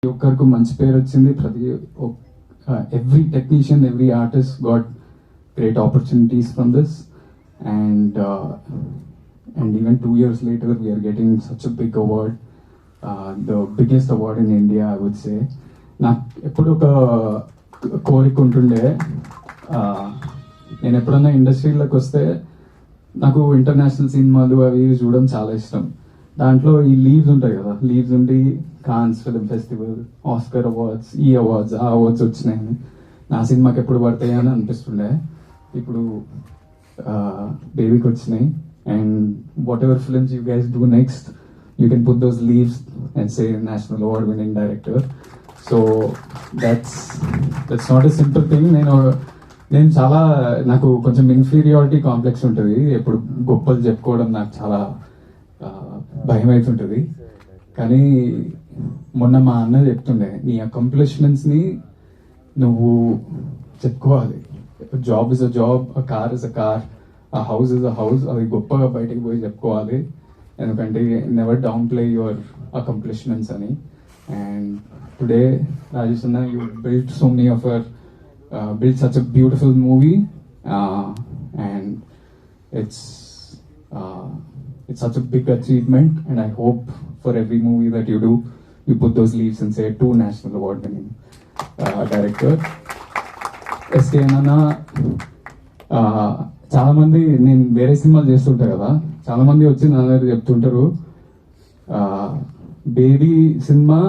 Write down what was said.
ఒక్కరికి మంచి పేరు వచ్చింది. Every technician, every artist got great opportunities from this, and even 2 years later we are getting such a big award, the biggest award in India, I would say. నాకు ఎప్పుడు ఒక కోరిక ఉంటుండే, నేను ఎప్పుడన్నా ఇండస్ట్రీలోకి వస్తే నాకు ఇంటర్నేషనల్ సినిమాలు అవి చూడడం చాలా ఇష్టం. దాంట్లో ఈ లీవ్స్ ఉంటాయి కదా, లీవ్స్ ఉండి Cannes film festival, Oscar awards, ఈ అవార్డ్స్ ఆ అవార్డ్స్ వచ్చినాయని నా సినిమాకి ఎప్పుడు పడతాయి అని అనిపిస్తుండే. ఇప్పుడు బేబీకి వచ్చినాయి, and what ever films you guys do next, you can put those leaves and say national award winning director. So that's not a simple thing. నేను చాలా, నాకు కొంచెం ఇన్ఫీరియారిటీ కాంప్లెక్స్ ఉంటుంది. ఎప్పుడు గొప్పలు చెప్పుకోవడం నాకు చాలా భయం అవుతుంటుంది. కానీ మొన్న మా అన్న చెప్తుండే, నీ అకంప్లిష్మెంట్స్ని నువ్వు చెప్పుకోవాలి. Job is a job, a car is a car, a house is a house. అది గొప్పగా బయటకు పోయి చెప్పుకోవాలి, ఎందుకంటే never down play your accomplishments అని. అండ్ టుడే రాజేష్ అన్న, you built so many of your built such a beautiful movie, and it's such a big achievement, and I hope for every movie that you do, you put those leaves and say to national award winning director SK అన్న. చాలా మంది, నేను వేరే సినిమాలు చేస్తుంటా కదా, చాలా మంది వచ్చి నా దగ్గర చెప్తుంటారు, బేబీ సినిమా